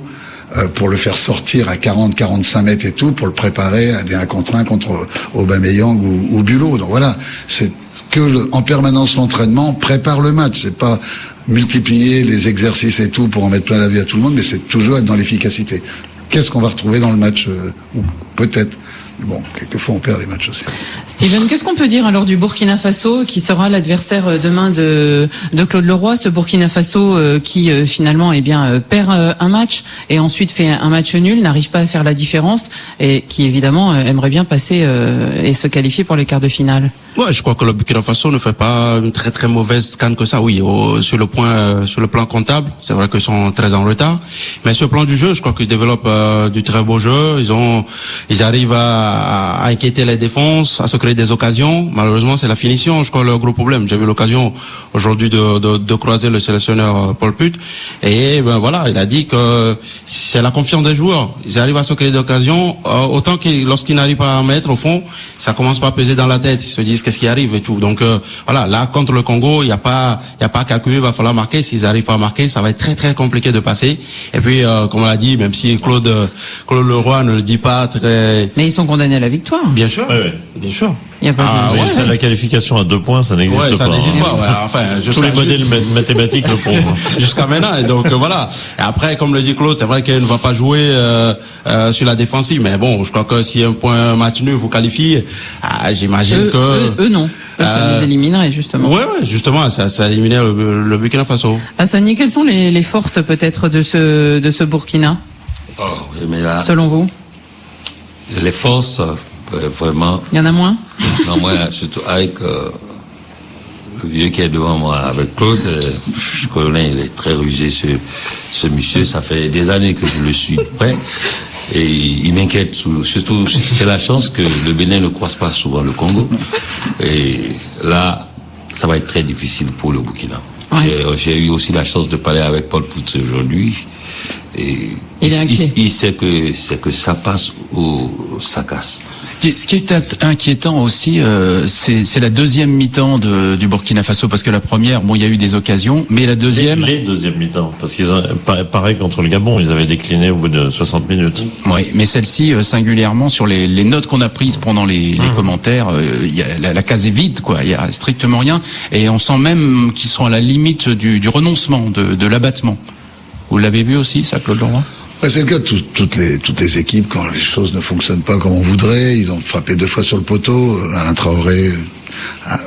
Speaker 3: pour le faire sortir à 40-45 mètres et tout, pour le préparer à des 1 contre 1 contre Aubameyang ou Bulot. Donc voilà, c'est que en permanence l'entraînement prépare le match. C'est pas multiplier les exercices et tout pour en mettre plein la vie à tout le monde, mais c'est toujours être dans l'efficacité. Qu'est-ce qu'on va retrouver dans le match ou peut-être. Bon, quelquefois on perd les matchs aussi.
Speaker 2: Steven, qu'est-ce qu'on peut dire alors du Burkina Faso qui sera l'adversaire demain de Claude Leroy, ce Burkina Faso qui finalement perd un match et ensuite fait un match nul, n'arrive pas à faire la différence et qui évidemment aimerait bien passer et se qualifier pour les quarts de finale.
Speaker 5: Ouais, je crois que le Burkina Faso ne fait pas une très très mauvaise CAN que ça. Oui, sur le plan comptable, c'est vrai qu'ils sont très en retard, mais sur le plan du jeu, je crois qu'ils développent du très beau jeu. Ils arrivent à inquiéter les défenses, à se créer des occasions. Malheureusement, c'est la finition, je crois, leur gros problème. J'ai eu l'occasion aujourd'hui de croiser le sélectionneur Paul Put et voilà, il a dit que c'est la confiance des joueurs. Ils arrivent à se créer des occasions, autant que lorsqu'ils n'arrivent pas à mettre au fond, ça commence pas à peser dans la tête. Ils se disent qu'est-ce qui arrive et tout. Donc voilà, là contre le Congo, il y a pas à calculer, il va falloir marquer. S'ils arrivent pas à marquer, ça va être très très compliqué de passer. Et puis comme on l'a dit, même si Claude Leroy ne le dit pas très.
Speaker 2: Mais ils sont condamnés à la victoire.
Speaker 5: Bien sûr.
Speaker 4: Ouais.
Speaker 5: Bien sûr.
Speaker 2: Il y a pas de...
Speaker 4: c'est la qualification à 2 points, ça n'existe pas.
Speaker 5: Ça n'existe pas. Ouais. Enfin,
Speaker 4: tous les modèles mathématiques le prouvent.
Speaker 5: Jusqu'à maintenant. Et donc voilà. Et après, comme le dit Claude, c'est vrai qu'il ne va pas jouer sur la défensive. Mais bon, je crois que si un match nul vous qualifie, j'imagine que
Speaker 2: eux non. Ça les éliminerait justement.
Speaker 5: Ouais, justement, ça éliminerait le Burkina Faso.
Speaker 2: Hassani, quelles sont les forces peut-être de ce Burkina?
Speaker 6: Oui, mais là,
Speaker 2: selon vous?
Speaker 6: Les forces, vraiment.
Speaker 2: Il y en a moins?
Speaker 6: Non, moi, surtout avec le vieux qui est devant moi, avec Claude, je connais, il est très rusé, ce monsieur. Ça fait des années que je le suis de près. Et il m'inquiète, surtout, c'est la chance que le Bénin ne croise pas souvent le Congo. Et là, ça va être très difficile pour le Burkina. Ouais. J'ai eu aussi la chance de parler avec Paul Put aujourd'hui. Et il sait que ça passe ou ça casse.
Speaker 7: Ce qui est inquiétant aussi, c'est la deuxième mi-temps du Burkina Faso, parce que la première, bon, il y a eu des occasions, mais la deuxième...
Speaker 4: Les deuxièmes mi-temps, parce qu'ils ont, pareil contre le Gabon, ils avaient décliné au bout de 60 minutes.
Speaker 7: Oui, mais celle-ci, singulièrement, sur les notes qu'on a prises pendant les commentaires, y a, la case est vide, quoi, il y a strictement rien, et on sent même qu'ils sont à la limite du renoncement, de l'abattement. Vous l'avez vu aussi, ça, Claude Leroy?
Speaker 3: Ouais, c'est le cas de toutes les équipes, quand les choses ne fonctionnent pas comme on voudrait. Ils ont frappé 2 fois sur le poteau. Alain Traoré a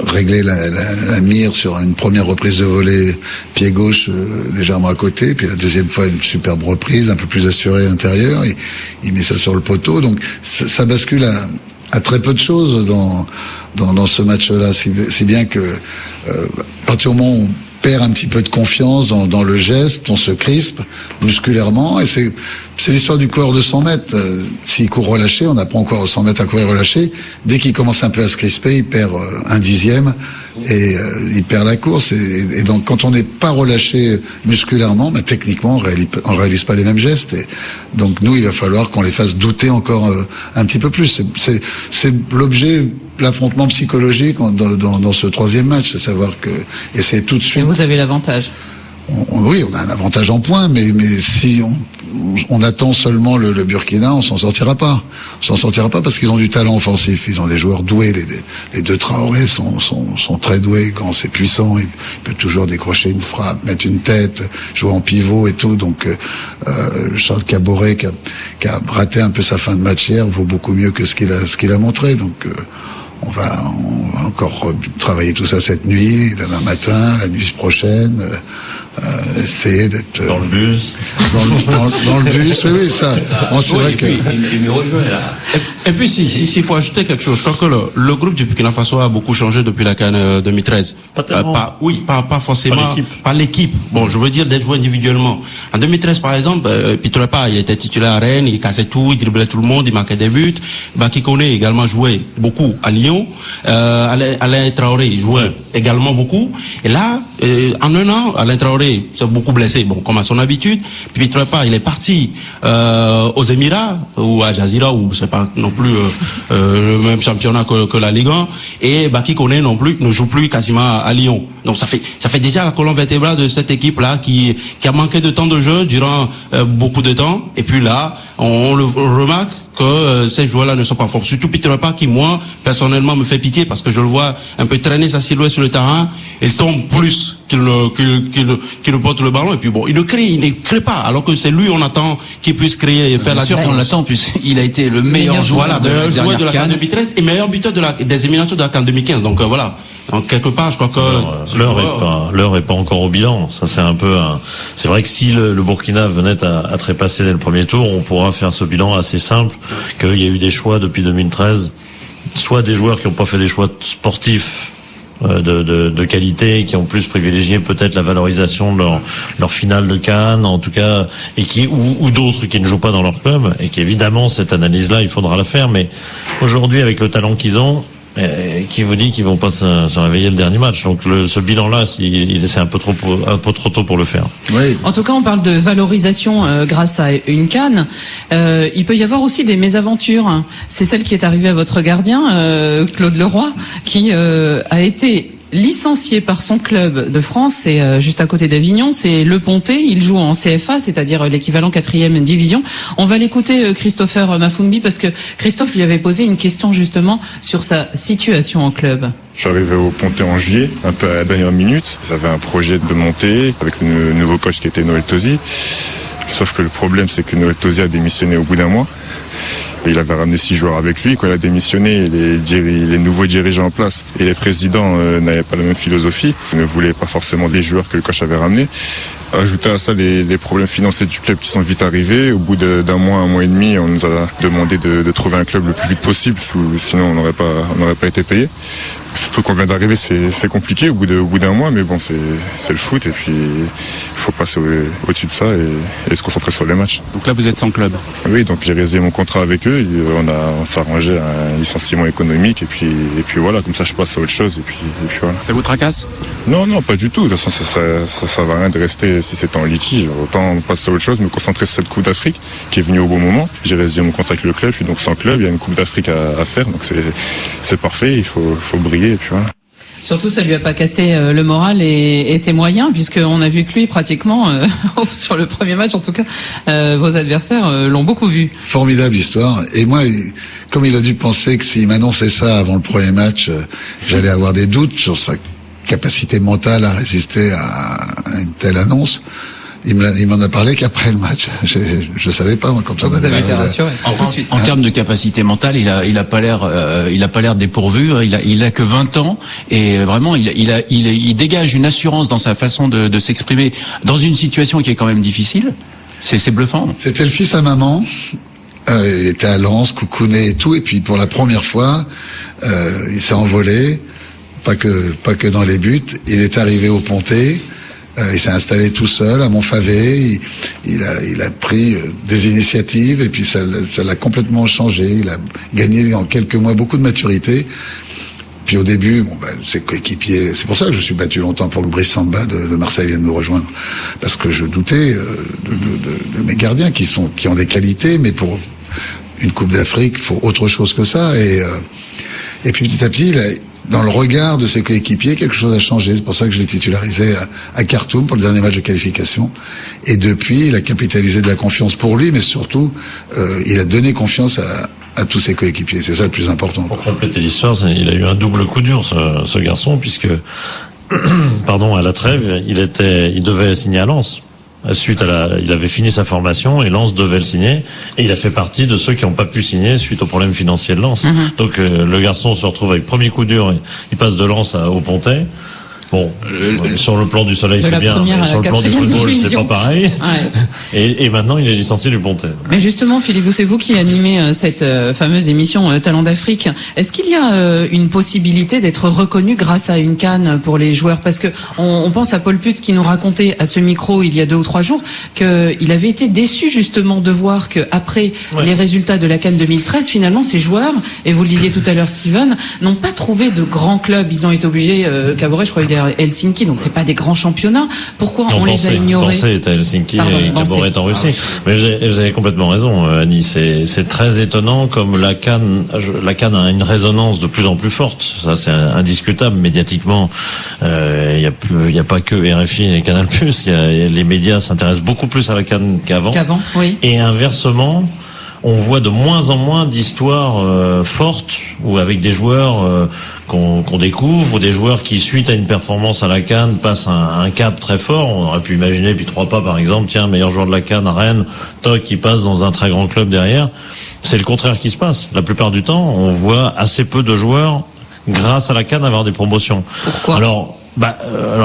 Speaker 3: réglé la mire sur une première reprise de volée pied gauche légèrement à côté, puis la deuxième fois une superbe reprise, un peu plus assurée intérieure, et il met ça sur le poteau. Donc ça bascule à très peu de choses dans ce match-là, si bien que à partir du moment où on perd un petit peu de confiance dans le geste, on se crispe musculairement, et c'est l'histoire du coureur de 100 mètres. S'il court relâché, on n'apprend encore aux 100 mètres à courir relâché. Dès qu'il commence un peu à se crisper, il perd 1/10 et il perd la course. Et donc, quand on n'est pas relâché musculairement, techniquement, on réalise pas les mêmes gestes. Et donc, nous, il va falloir qu'on les fasse douter encore un petit peu plus. C'est l'objet, l'affrontement psychologique dans ce 3e match, c'est savoir que essayer tout de suite.
Speaker 2: Et vous avez l'avantage.
Speaker 3: Oui, on a un avantage en points, mais si on attend seulement le Burkina, on s'en sortira pas. On s'en sortira pas parce qu'ils ont du talent offensif. Ils ont des joueurs doués. Les 2 Traoré sont très doués. Quand c'est puissant, il peut toujours décrocher une frappe, mettre une tête, jouer en pivot et tout. Donc Charles Caboret, qui a raté un peu sa fin de match hier, vaut beaucoup mieux que ce qu'il a montré. Donc on va encore travailler tout ça cette nuit, demain matin, la nuit prochaine, essayer d'être
Speaker 4: dans le bus.
Speaker 3: Dans le bus, oui, ça. Bon, c'est vrai que.
Speaker 6: Il me rejoint là.
Speaker 5: Et puis s'il faut ajouter quelque chose, je crois que le groupe du Burkina Faso a beaucoup changé depuis la CAN 2013.
Speaker 4: Pas tellement.
Speaker 5: Pas forcément. Pas l'équipe. Bon, je veux dire des joueurs individuellement. En 2013, par exemple, Pitrepa, il était titulaire à Rennes, il cassait tout, il driblait tout le monde, il marquait des buts. Bakikone également jouait beaucoup à Lyon. Alain Traoré jouait également beaucoup. Et là, En un an, Alain Traoré s'est beaucoup blessé, bon, comme à son habitude. Puis Trepa, il est parti aux Émirats ou à Jazeera, ou c'est pas non plus le même championnat que la Ligue 1. Et Baki Koné non plus ne joue plus quasiment à Lyon. Donc ça fait déjà la colonne vertébrale de cette équipe là qui a manqué de temps de jeu durant beaucoup de temps. Et puis là, on le remarque que ces joueurs-là ne sont pas forts. Surtout Peter Trepa qui, moi, personnellement, me fait pitié parce que je le vois un peu traîner sa silhouette sur le terrain. Il tombe plus qu'il ne porte le ballon. Et puis bon, il ne crée pas. Alors que c'est lui, on attend qu'il puisse créer et faire la différence.
Speaker 7: Bien sûr qu'on l'attend, puisqu'il a été le meilleur joueur de la CAN
Speaker 5: 2013 et meilleur buteur des éliminations de la CAN 2015. Donc voilà. Donc quelque part, je crois que
Speaker 4: l'heure est pas encore au bilan. Ça c'est un peu. C'est vrai que si le Burkina venait à trépasser dès le premier tour, on pourra faire ce bilan assez simple. Qu'il y a eu des choix depuis 2013, soit des joueurs qui n'ont pas fait des choix sportifs de qualité, qui ont plus privilégié peut-être la valorisation de leur finale de CAN, en tout cas, et ou d'autres qui ne jouent pas dans leur club, et qu'évidemment cette analyse-là, il faudra la faire. Mais aujourd'hui, avec le talent qu'ils ont, qui vous dit qu'ils vont pas se réveiller le dernier match. Donc ce bilan-là, c'est un peu trop tôt pour le faire.
Speaker 2: Oui. En tout cas, on parle de valorisation grâce à une CAN. Il peut y avoir aussi des mésaventures. C'est celle qui est arrivée à votre gardien, Claude Leroy, qui a été licencié par son club de France, c'est juste à côté d'Avignon, c'est Le Pontet. Il joue en CFA, c'est-à-dire l'équivalent 4e division. On va l'écouter, Christopher Mafumbi, parce que Christophe lui avait posé une question justement sur sa situation en club.
Speaker 10: Je suis arrivé au Pontet en juillet, un peu à la dernière minute. Ils avaient un projet de monter avec le nouveau coach qui était Noël Tosi. Sauf que le problème, c'est que Noël Tosi a démissionné au bout d'un mois. Il avait ramené 6 joueurs avec lui. Quand il a démissionné, les nouveaux dirigeants en place et les présidents n'avaient pas la même philosophie. Ils ne voulaient pas forcément les joueurs que le coach avait ramenés. Ajouter à ça les problèmes financiers du club qui sont vite arrivés. Au bout d'un mois, un mois et demi, on nous a demandé de trouver un club le plus vite possible, sinon on n'aurait pas été payé. Surtout qu'on vient d'arriver, c'est compliqué au bout d'un mois, mais bon, c'est le foot et puis il faut passer au-dessus de ça et se concentrer sur les matchs.
Speaker 7: Donc là, vous êtes sans club.
Speaker 10: Oui, donc j'ai résilié mon contrat avec eux. On s'est arrangé un licenciement économique et puis voilà, comme ça je passe à autre chose et puis voilà.
Speaker 7: Ça vous tracasse ?
Speaker 10: Non, pas du tout. De toute façon, ça va rien de rester si c'est en litige. Autant passer à autre chose, me concentrer sur cette Coupe d'Afrique qui est venue au bon moment. J'ai résilié mon contrat avec le club, je suis donc sans club. Il y a une Coupe d'Afrique à faire, donc c'est parfait. Il faut briller et puis voilà.
Speaker 2: Surtout, ça lui a pas cassé le moral et ses moyens, puisqu'on a vu que lui, pratiquement, sur le premier match, en tout cas, vos adversaires l'ont beaucoup vu.
Speaker 3: Formidable histoire. Et moi, comme il a dû penser que s'il m'annonçait ça avant le premier match, j'allais avoir des doutes sur sa capacité mentale à résister à une telle annonce. Il m'en a parlé qu'après le match. Je savais pas, moi, quand on
Speaker 2: vous avez été rassuré.
Speaker 7: En termes de capacité mentale, il a pas l'air dépourvu. Il a que 20 ans et vraiment, il dégage une assurance dans sa façon de s'exprimer dans une situation qui est quand même difficile. C'est bluffant.
Speaker 3: C'était le fils à maman. Il était à Lens, coucouné et tout. Et puis, pour la première fois, il s'est envolé. Pas que dans les buts. Il est arrivé au Pontet. Il s'est installé tout seul à Montfavet. Il a pris des initiatives et puis ça l'a complètement changé. Il a gagné lui en quelques mois beaucoup de maturité. Puis au début, ses coéquipiers, c'est pour ça que je suis battu longtemps pour que Brice Samba de Marseille vienne nous rejoindre, parce que je doutais de mes gardiens qui ont des qualités, mais pour une Coupe d'Afrique, il faut autre chose que ça. Et puis petit à petit, dans le regard de ses coéquipiers, quelque chose a changé. C'est pour ça que je l'ai titularisé à Khartoum pour le dernier match de qualification. Et depuis, il a capitalisé de la confiance pour lui, mais surtout, il a donné confiance à tous ses coéquipiers. C'est ça le plus important.
Speaker 4: Pour compléter l'histoire, il a eu un double coup dur, ce garçon, puisque, à la trêve, il devait signer à Lens. Il avait fini sa formation et Lens devait le signer et il a fait partie de ceux qui n'ont pas pu signer suite aux problèmes financiers de Lens. Donc le garçon se retrouve avec premier coup dur, il passe de Lens au Pontet. Bon, sur le plan du soleil c'est bien, mais sur le plan du football c'est pas pareil. Ouais. Et maintenant il est licencié du Pontet.
Speaker 2: Mais justement, Philippe, c'est vous qui animez cette fameuse émission Talent d'Afrique. Est-ce qu'il y a une possibilité d'être reconnu grâce à une CAN pour les joueurs? Parce que on pense à Paul Put qui nous racontait à ce micro il y a 2 ou 3 jours qu'il avait été déçu justement de voir que après les résultats de la CAN 2013, finalement ces joueurs, et vous le disiez tout à l'heure Steven, n'ont pas trouvé de grands clubs. Ils ont été obligés, Caboret, je crois, il est Helsinki, donc c'est pas des grands championnats. Pourquoi on les a ignorés?
Speaker 4: Pensez est à Helsinki et Gabor est en Russie. Mais vous avez complètement raison, Annie. C'est très étonnant comme la CAN a une résonance de plus en plus forte. Ça, c'est indiscutable médiatiquement. Il y a pas que RFI et Canal+. Les médias s'intéressent beaucoup plus à la CAN qu'avant.
Speaker 2: Oui.
Speaker 4: Et inversement, on voit de moins en moins d'histoires fortes ou avec des joueurs qu'on découvre, ou des joueurs qui, suite à une performance à la CAN, passent un cap très fort. On aurait pu imaginer, puis 3 pas par exemple, tiens, meilleur joueur de la CAN à Rennes, toc, qui passe dans un très grand club derrière. C'est le contraire qui se passe. La plupart du temps, on voit assez peu de joueurs, grâce à la CAN, avoir des promotions.
Speaker 2: Pourquoi?
Speaker 4: Alors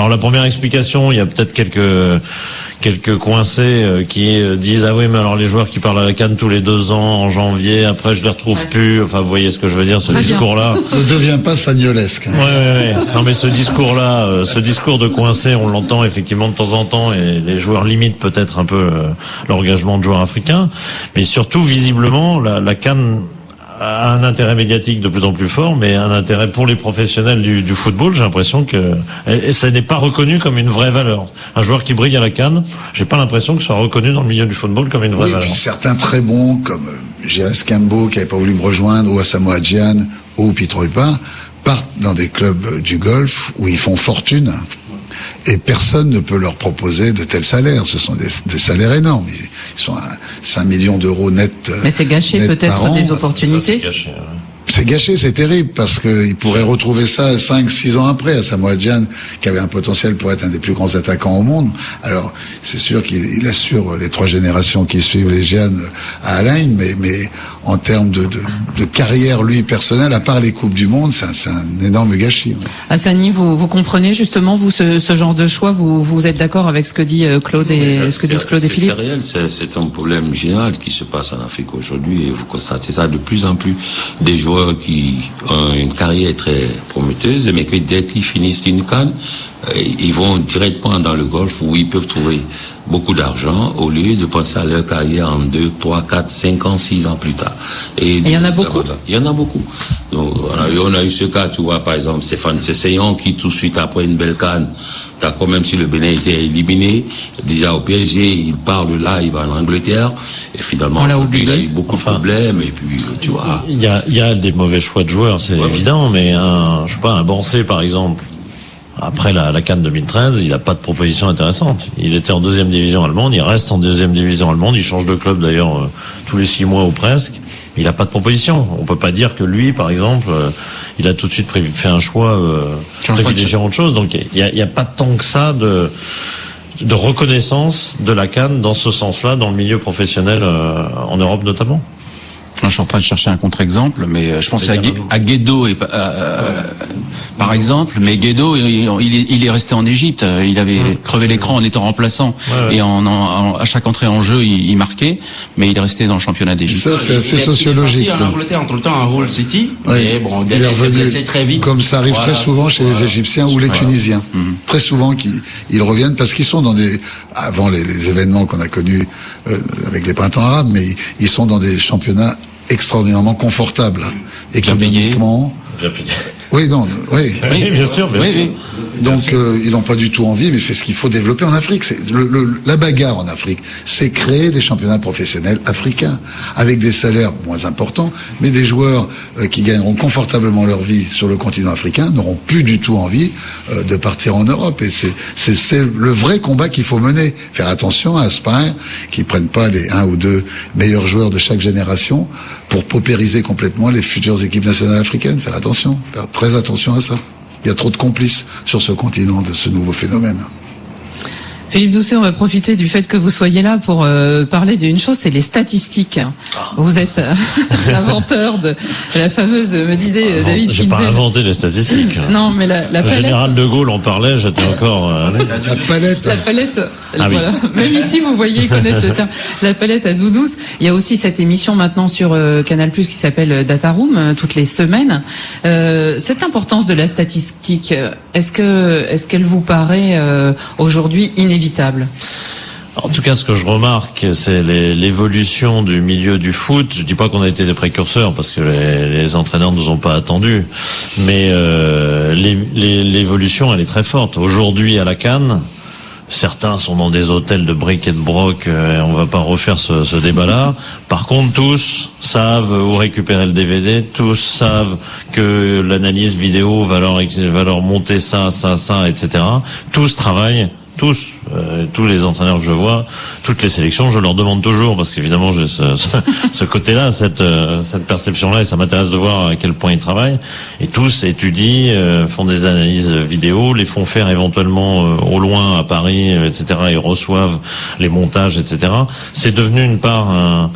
Speaker 4: la première explication, il y a peut-être quelques coincés qui disent ah oui mais alors les joueurs qui parlent à la CAN tous les 2 ans en janvier, après je les retrouve plus. Enfin vous voyez ce que je veux dire, ce discours-là.
Speaker 3: Ne devient pas sagnolesque.
Speaker 4: Ouais. Non mais ce discours-là, ce discours de coincé, on l'entend effectivement de temps en temps et les joueurs limitent peut-être un peu l'engagement de joueurs africains, mais surtout visiblement la CAN a un intérêt médiatique de plus en plus fort, mais un intérêt pour les professionnels du football. J'ai l'impression que ça n'est pas reconnu comme une vraie valeur. Un joueur qui brille à la CAN, j'ai pas l'impression que ce soit reconnu dans le milieu du football comme une vraie valeur.
Speaker 3: Et puis certains très bons, comme J.S. Cambo, qui n'avait pas voulu me rejoindre, ou Asamoah Gyan, ou Pietro-Ipa, partent dans des clubs du Golfe où ils font fortune. Et personne ne peut leur proposer de tels salaires. Ce sont des salaires énormes. Ils sont à 5 millions d'euros net.
Speaker 2: Mais c'est gâché peut-être des opportunités.
Speaker 3: C'est gâché, c'est terrible, parce qu'ils pourraient retrouver ça 5-6 ans après, à Asamoah Gyan, qui avait un potentiel pour être un des plus grands attaquants au monde. Alors, c'est sûr qu'il assure les 3 générations qui suivent les Gyan à Alain, mais en termes de carrière, lui, personnelle, à part les Coupes du Monde, c'est un énorme gâchis.
Speaker 2: Hassani, vous comprenez justement, vous, ce genre de choix, vous êtes d'accord avec ce que dit Claude et ce que disent Claude et Philippe?
Speaker 6: C'est réel, c'est un problème général qui se passe en Afrique aujourd'hui, et vous constatez ça de plus en plus. Des joueurs qui ont une carrière très prometteuse, mais que dès qu'ils finissent une CAN, ils vont directement dans le golf où ils peuvent trouver beaucoup d'argent au lieu de penser à leur carrière en 2, 3, 4, 5 ans, 6 ans plus tard. Et
Speaker 2: il y en a beaucoup.
Speaker 6: Il y en a beaucoup. Donc, on a eu ce cas, tu vois, par exemple, Stéphane Sessegnon qui tout de suite après une belle CAN, quand même si le Bénin était éliminé, déjà au PSG, il part de là, il va en Angleterre, et finalement, il a eu beaucoup de problèmes, et puis, tu vois.
Speaker 4: Il y a des mauvais choix de joueurs, c'est évident, mais un Bancé, par exemple, après la CAN 2013, il n'a pas de proposition intéressante. Il était en 2e division allemande, il reste en 2e division allemande, il change de club d'ailleurs tous les 6 mois ou presque. Il n'a pas de proposition. On peut pas dire que lui, par exemple, il a tout de suite fait un choix privilégiant autre chose. Donc il y a pas tant que ça de reconnaissance de la CAN dans ce sens-là, dans le milieu professionnel en Europe notamment.
Speaker 7: Je suis en train de chercher un contre-exemple, mais je pense à Guedo par exemple. Mais Guedo, il est resté en Égypte. Il avait crevé l'écran en étant remplaçant, et à chaque entrée en jeu, il marquait. Mais il est resté dans le championnat d'Égypte.
Speaker 3: Ça, c'est assez sociologique.
Speaker 5: Il est parti en Angleterre tout le temps à Hull City.
Speaker 3: Mais
Speaker 5: bon,
Speaker 3: il est revenu
Speaker 5: très vite.
Speaker 3: Comme ça arrive très souvent chez les Égyptiens ou les Tunisiens. Très souvent, ils reviennent parce qu'ils sont dans avant les événements qu'on a connus avec les printemps arabes, mais ils sont dans des championnats extraordinairement confortable, économiquement. Oui,
Speaker 4: bien sûr.
Speaker 3: Donc ils n'ont pas du tout envie, mais c'est ce qu'il faut développer en Afrique. C'est la bagarre en Afrique, c'est créer des championnats professionnels africains avec des salaires moins importants, mais des joueurs qui gagneront confortablement leur vie sur le continent africain n'auront plus du tout envie de partir en Europe. Et c'est le vrai combat qu'il faut mener. Faire attention à Aspire, qu'ils prennent pas les 1 ou 2 meilleurs joueurs de chaque génération pour paupériser complètement les futures équipes nationales africaines. Faire attention, faire très attention à ça. Il y a trop de complices sur ce continent de ce nouveau phénomène.
Speaker 2: Philippe Doucet, on va profiter du fait que vous soyez là pour parler d'une chose, c'est les statistiques. Vous êtes l'inventeur de la fameuse, me disait David Finzel.
Speaker 4: J'ai pas inventé les statistiques.
Speaker 2: Non, mais la palette.
Speaker 4: Le général de Gaulle en parlait, j'étais encore...
Speaker 3: La palette.
Speaker 2: La palette.
Speaker 4: Ah
Speaker 2: voilà.
Speaker 4: Oui.
Speaker 2: Même ici, vous voyez, ils connaissent le terme. La palette à doudous. Il y a aussi cette émission maintenant sur Canal+, qui s'appelle Data Room, toutes les semaines. Cette importance de la statistique, est-ce qu'elle vous paraît aujourd'hui inévitable?
Speaker 4: En tout cas, ce que je remarque, c'est l'évolution du milieu du foot. Je dis pas qu'on a été des précurseurs, parce que les entraîneurs nous ont pas attendus, mais l'évolution, elle est très forte. Aujourd'hui, à la CAN, certains sont dans des hôtels de briques et de broc, on va pas refaire ce débat-là. Par contre, tous savent où récupérer le DVD, tous savent que l'analyse vidéo va leur monter ça, etc. Tous travaillent. Tous les entraîneurs que je vois, toutes les sélections, je leur demande toujours, parce qu'évidemment j'ai ce côté-là, cette perception-là, et ça m'intéresse de voir à quel point ils travaillent. Et tous étudient, font des analyses vidéo, les font faire éventuellement au loin à Paris, etc. Ils reçoivent les montages, etc. C'est devenu une part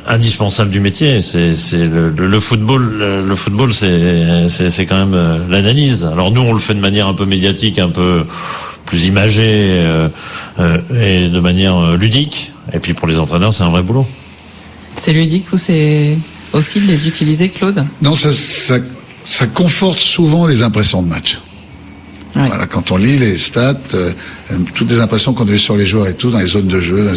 Speaker 4: indispensable du métier. C'est le football. Le football, c'est quand même l'analyse. Alors nous, on le fait de manière un peu médiatique, un peu plus imagé et de manière ludique. Et puis pour les entraîneurs, c'est un vrai boulot.
Speaker 2: C'est ludique ou c'est aussi de les utiliser, Claude?
Speaker 3: Non, ça conforte souvent les impressions de match.
Speaker 2: Ouais.
Speaker 3: Voilà, quand on lit les stats, toutes les impressions qu'on a eues sur les joueurs et tout, dans les zones de jeu,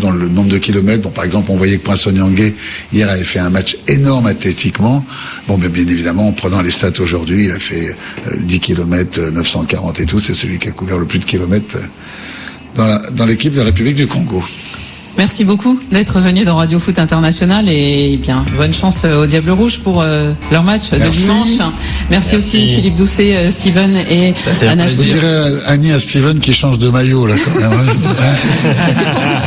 Speaker 3: dans le nombre de kilomètres. Bon, par exemple, on voyait que Prince Onyangé, hier, avait fait un match énorme athlétiquement. Bon, mais bien évidemment, en prenant les stats aujourd'hui, il a fait 10 kilomètres, 940 et tout. C'est celui qui a couvert le plus de kilomètres dans l'équipe de la République du Congo.
Speaker 2: Merci beaucoup d'être venu dans Radio Foot International et bien bonne chance aux Diables Rouges pour leur match de dimanche. Merci aussi Philippe Doucet, Steven et Anna.
Speaker 3: Je dirais Annie à Steven qui change de maillot là quand même.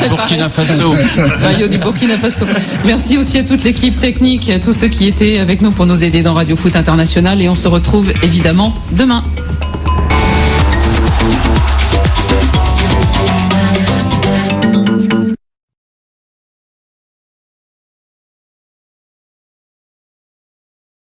Speaker 7: Burkina Faso.
Speaker 2: Maillot du Burkina Faso. Merci aussi à toute l'équipe technique, à tous ceux qui étaient avec nous pour nous aider dans Radio Foot International et on se retrouve évidemment demain.